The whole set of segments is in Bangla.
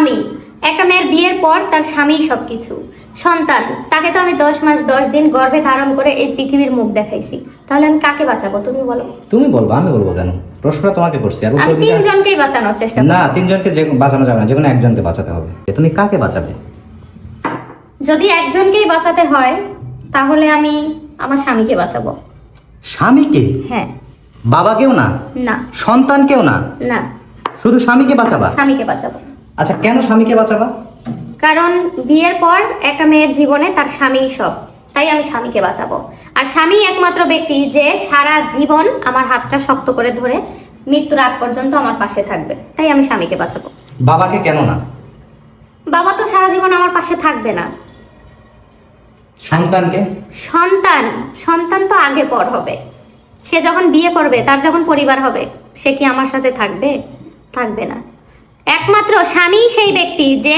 স্বামী, একটা মেয়ের বিয়ের পর তার স্বামী সবকিছু। সন্তান, তাকে তো আমি 10 মাস 10 দিন গর্ভে ধারণ করে এই পৃথিবীর মুখ দেখাইছি। তাহলে আমি কাকে বাঁচাবো তুমি বলো? তুমি বলবো, আমি বলবো কেন? প্রশ্নটা তোমাকে করছি। আর আমি 3 জনকেই বাঁচানোর চেষ্টা করব। না, 3 জনকে বাঁচানো যাবে না, যে কোনো একজনকে বাঁচাতে হবে। তুমি কাকে বাঁচাবে? যদি একজনকেই বাঁচাতে হয় তাহলে আমি আমার স্বামীকে বাঁচাবো। স্বামীকে? হ্যাঁ। বাবাকেও না? না। সন্তানকেও না? না। শুধু স্বামীকে বাঁচাবা? স্বামীকে বাঁচাবো। আচ্ছা, কেন স্বামীকে বাঁচাবা? কারণ বিয়ের পর একটা মেয়ের জীবনে তার স্বামীই সব, তাই আমি স্বামীকে বাঁচাবো। আর স্বামী একমাত্র ব্যক্তি যে সারা জীবন আমার হাতটা শক্ত করে ধরে মৃত্যুর আগ পর্যন্ত আমার পাশে থাকবে, তাই আমি স্বামীকে বাঁচাবো। বাবাকে কেন না? বাবা তো সারা জীবন আমার পাশে থাকবে না। সন্তানকে? সন্তান তো আগে পর হবে। সে যখন বিয়ে করবে, তার যখন পরিবার হবে, সে কি আমার সাথে থাকবে? থাকবে না। একমাত্র স্বামী সেই ব্যক্তি যে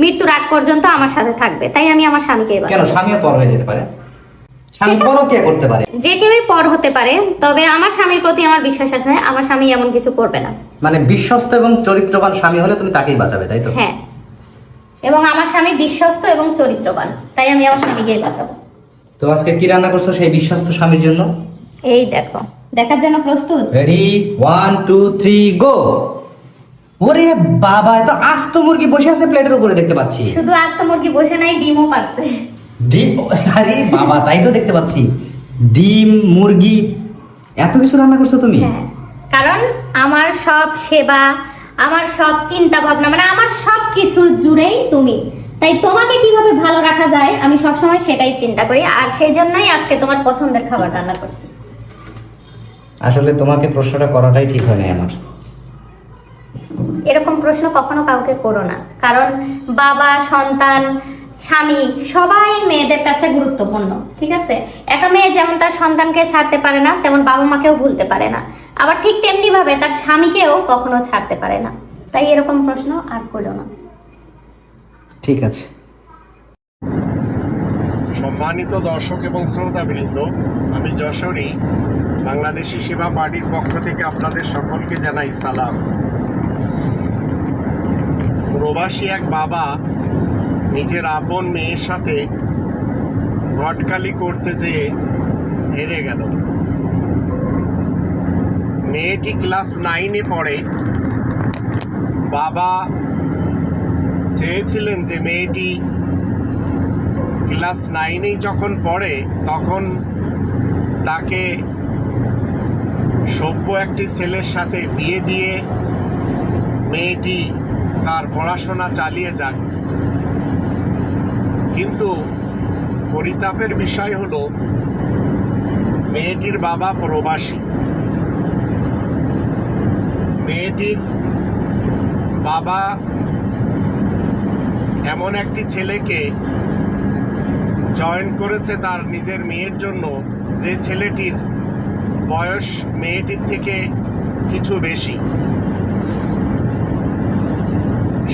মৃত্যুর আগ পর্যন্ত আমার সাথে থাকবে, তাই আমি আমার স্বামীকে কেন? বাঁচাবো। স্বামীও পর হয়ে যেতে পারে, স্বামী পরকীয়া করতে পারে। যে কেউই পর হতে পারে, তবে আমার স্বামীর প্রতি আমার বিশ্বাস আছে, আমার স্বামী এমন কিছু করবে না। মানে বিশ্বস্ত এবং চরিত্রবান স্বামী হলে তুমি তাকেই বাঁচাবে, তাই তো? হ্যাঁ, এবং আমার স্বামী বিশ্বস্ত এবং চরিত্রবান, তাই আমি আমার স্বামীকেই বাঁচাবো। তো আজকে কি রান্না করছো সেই বিশ্বস্ত স্বামীর জন্য? এই দেখো, দেখার জন্য প্রস্তুত? রেডি, 1 2 3 গো। ওরে বাবা, এত আস্ত মুরগি বসে আছে প্লেটের উপরে দেখতে পাচ্ছি। শুধু আস্ত মুরগি বসে নাই, ডিমও পারছে। ডিম? আরে বাবা, তাই তো দেখতে পাচ্ছি। ডিম, মুরগি, এত কিছু রান্না করছো তুমি? হ্যাঁ, কারণ আমার সব সেবা, আমার সব চিন্তা ভাবনা, মানে আমার সব কিছুর জুড়েই তুমি। তাই তোমাকে কিভাবে ভালো রাখা যায় আমি সবসময় সেটাই চিন্তা করি, আর সেই জন্যই আজকে তোমার পছন্দের খাবার রান্না করছি। আসলে তোমাকে প্রশ্নটা করাটাই ঠিক হয় না আমার। এরকম প্রশ্ন কখনো কাউকে করো না, কারণ বাবা, সন্তান, স্বামী সবাই মেয়েদের কাছে গুরুত্বপূর্ণ, ঠিক আছে? একটা মেয়ে যেমন তার সন্তানকে ছাড়তে পারে না, তেমন বাবা মাকেও ভুলতে পারে না, আবার ঠিক তেমনি ভাবে তার স্বামীকেও কখনো ছাড়তে পারে না। তাই এরকম প্রশ্ন আর করো না। ঠিক আছে। সম্মানিত দর্শক এবং শ্রোতাবৃন্দ, আমি যশোরী বাংলাদেশি সেবা পার্টির পক্ষ থেকে আপনাদের সকলকে জানাই সালাম। প্রবাসী এক বাবা নিজের আপন মেয়ের সাথে ঘটকালি করতে যেয়ে হেরে গেল। মেয়েটি ক্লাস 9-এ পড়ে। বাবা চেয়েছিলেন যে মেয়েটি ক্লাস 9-এই যখন পড়ে তখন তাকে সভ্য একটি ছেলের সাথে বিয়ে দিয়ে মেয়েটি তার পড়াশোনা চালিয়ে যাক। কিন্তু পরিতাপের বিষয় হলো মেয়েটির বাবা প্রবাসী। মেয়েটির বাবা এমন একটি ছেলেকে জয়েন করেছে তার নিজের মেয়ের জন্য, যে ছেলেটির বয়স মেয়েটির থেকে কিছু বেশি।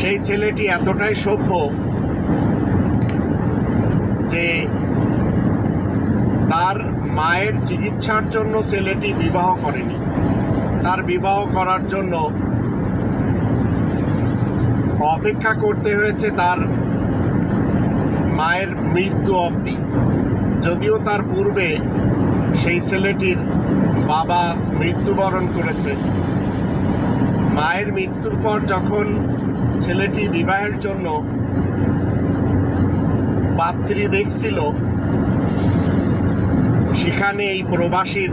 সেই ছেলেটি এতটাই সভ্য যে তার মায়ের চিকিৎসার জন্য ছেলেটি বিবাহ করেনি। তার বিবাহ করার জন্য অপেক্ষা করতে হয়েছে তার মায়ের মৃত্যু অবধি। যদিও তার পূর্বে সেই ছেলেটির বাবা মৃত্যুবরণ করেছে। মায়ের মৃত্যুর পর যখন ছেলেটি বিবাহের জন্য পাত্রী দেখছিল, সেখানে এই প্রবাসীর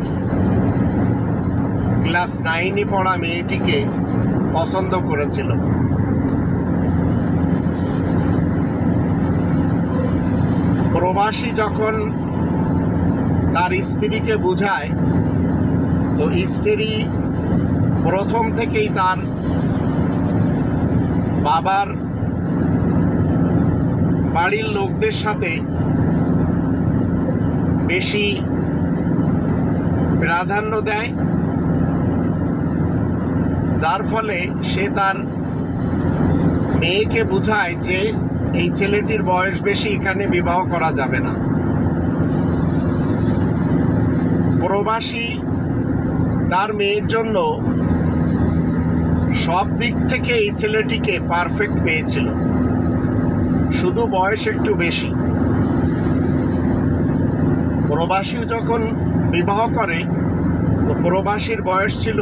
ক্লাস 9-এ পড়া মেয়েটিকে পছন্দ করেছিল। প্রবাসী যখন তার স্ত্রীকে বুঝায়, তো স্ত্রী প্রথম থেকেই তার বাবার বাড়ির লোকদের সাথে বেশি প্রাধান্য দেয়, যার ফলে সে তার মেয়েকে বুঝায় যে এই ছেলেটির বয়স বেশি, এখানে বিবাহ করা যাবে না। প্রবাসী তার মেয়ের জন্য সব দিক থেকে এই ছেলেটিকে পারফেক্ট পেয়েছিল, শুধু বয়স একটু বেশি। প্রবাসী যখন বিবাহ করে তো প্রবাসীর বয়স ছিল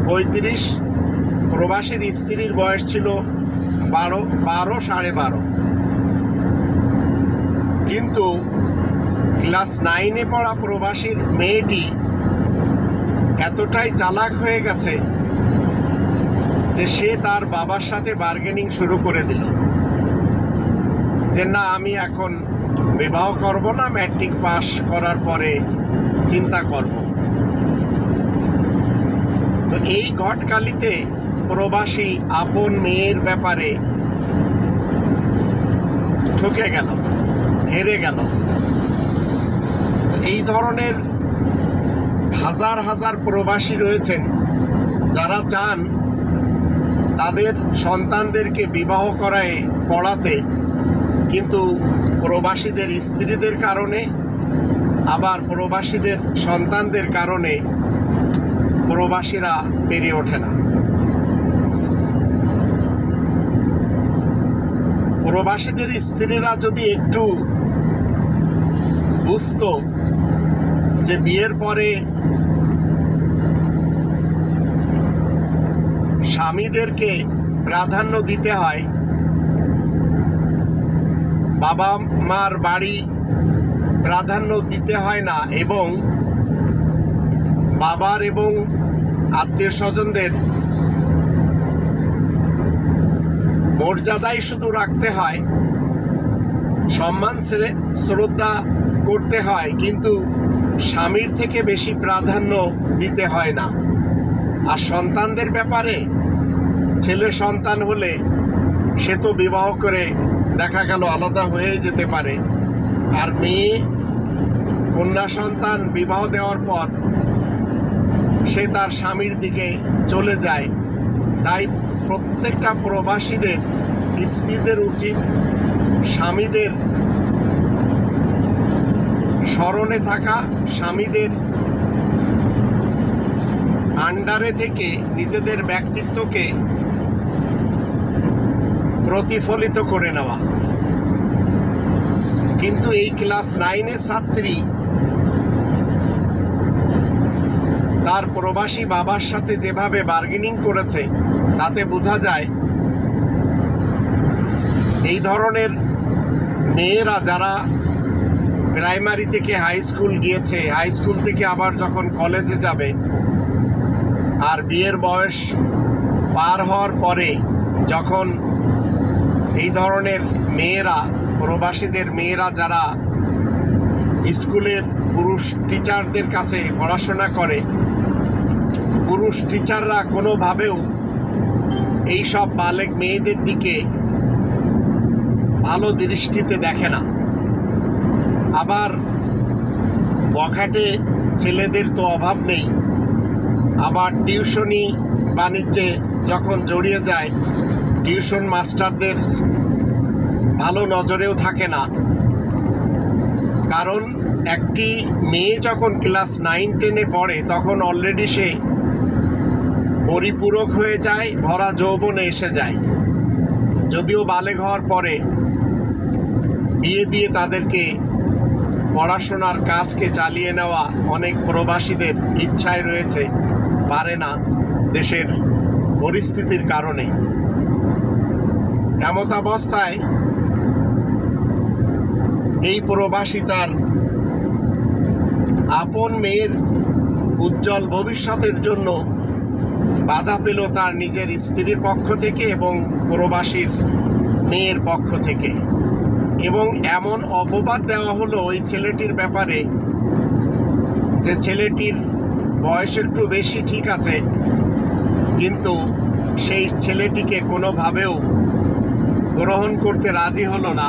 35, প্রবাসীর স্ত্রীর বয়স ছিল 12 সাড়ে 12। কিন্তু ক্লাস 9-এ পড়া প্রবাসীর মেয়েটি এতটাই চালাক হয়ে গেছে যে সে তার বাবার সাথে বার্গেনিং শুরু করে দিল যে না, আমি এখন বিবাহ করব না, ম্যাট্রিক পাস করার পরে চিন্তা করব। তো এই ঘটকালিতে প্রবাসী আপন মেয়ের ব্যাপারে ঠকে গেল, হেরে গেল। তো এই ধরনের হাজার হাজার প্রবাসী রয়েছেন যারা চান তাদের সন্তানদেরকে বিবাহ করায় পড়াতে, কিন্তু প্রবাসীদের স্ত্রীদের কারণে আবার প্রবাসীদের সন্তানদের কারণে প্রবাসীরা পেরে ওঠে না। প্রবাসীদের স্ত্রীরা যদি একটু বুঝতো যে বিয়ের পরে স্বামীদেরকে প্রাধান্য দিতে হয়, বাবা মার বাড়ি প্রাধান্য দিতে হয় না, এবং বাবার এবং আত্মীয় স্বজনদের মর্যাদাই শুধু রাখতে হয়, সম্মান শ্রদ্ধা করতে হয়, কিন্তু স্বামীর থেকে বেশি প্রাধান্য দিতে হয় না। আর সন্তানদের ব্যাপারে ছেলে সন্তান হলে সে তো বিবাহ করে দেখা গেল আলাদা হয়ে যেতে পারে, আর মেয়ে কন্যা সন্তান বিবাহ দেওয়ার পর সে তার স্বামীর দিকে চলে যায়। তাই প্রত্যেকটা প্রবাসীদের স্ত্রীদের উচিত স্বামীদের স্মরণে থাকা, স্বামীদের আন্ডারে থেকে নিজেদের ব্যক্তিত্বকে প্রতিফলিত করে নেওয়া। কিন্তু এই ক্লাস 9-এর ছাত্রী তার প্রবাসী বাবার সাথে যেভাবে বার্গেনিং করেছে তাতে বোঝা যায় এই ধরনের মেয়েরা যারা প্রাইমারি থেকে হাই স্কুল গিয়েছে, হাই স্কুল থেকে আবার যখন কলেজে যাবে, আর বিয়ের বয়স পার হওয়ার পরে যখন এই ধরনের মেয়েরা, প্রবাসীদের মেয়েরা যারা স্কুলের পুরুষ টিচারদের কাছে পড়াশোনা করে, পুরুষ টিচাররা কোনোভাবেও এই সব বালেক মেয়েদের দিকে ভালো দৃষ্টিতে দেখে না। আবার বখাটে ছেলেদের তো অভাব নেই, আবার টিউশনি বাণিজ্যে যখন জড়িয়ে যায় টিউশন মাস্টারদের ভালো নজরেও থাকে না। কারণ একটি মেয়ে যখন ক্লাস 9-10-এ পড়ে তখন অলরেডি সে পরিপূরক হয়ে যায়, ভরা যৌবনে এসে যায়। যদিও বালেগ হওয়ার পরে বিয়ে দিয়ে তাদেরকে পড়াশোনার কাজকে চালিয়ে নেওয়া অনেক প্রবাসীদের ইচ্ছায় রয়েছে, পারে না দেশের পরিস্থিতির কারণে। এমতাবস্থায় এই প্রবাসী তার আপন মেয়ের উজ্জ্বল ভবিষ্যতের জন্য বাধা পেল তার নিজের স্ত্রীর পক্ষ থেকে এবং প্রবাসীর মেয়ের পক্ষ থেকে, এবং এমন অপবাদ দেওয়া হলো ওই ছেলেটির ব্যাপারে যে ছেলেটির বয়স একটু বেশি, ঠিক আছে, কিন্তু সেই ছেলেটিকে কোনোভাবেও গ্রহণ করতে রাজি হলো না।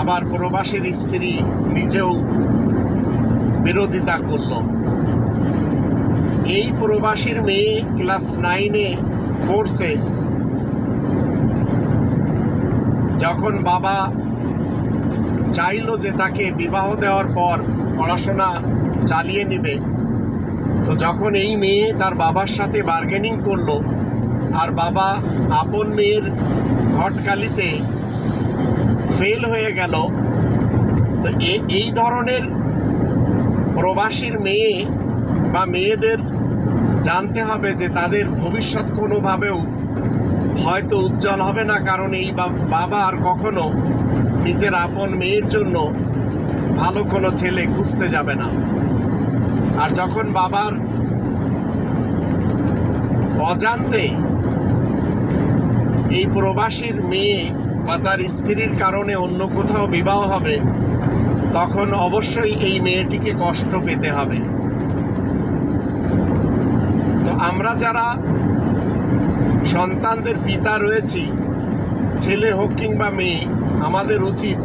আবার প্রবাসীর স্ত্রী নিজেও বিরোধিতা করল। এই প্রবাসীর মেয়ে ক্লাস 9-এ পড়ছে, যখন বাবা চাইলো যে তাকে বিবাহ দেওয়ার পর পড়াশোনা চালিয়ে নেবে, তো যখন এই মেয়ে তার বাবার সাথে বার্গেনিং করলো আর বাবা আপন মেয়ের ঘটকালিতে ফেল হয়ে গেল, তো এই ধরনের প্রবাসীর মেয়ে বা মেয়েদের জানতে হবে যে তাদের ভবিষ্যৎ কোনোভাবেও হয়তো উজ্জ্বল হবে না, কারণ এই বাবা আর কখনো নিজের আপন মেয়ের জন্য ভালো কোনো ছেলে খুঁজতে যাবে না। আর যখন বাবার অজান্তে এই প্রবাসীর মেয়ে বা তার স্ত্রীর কারণে অন্য কোথাও বিবাহ হবে, তখন অবশ্যই এই মেয়েটিকে কষ্ট পেতে হবে। তো আমরা যারা সন্তানদের পিতা রয়েছি, ছেলে হোক কিংবা মেয়ে, আমাদের উচিত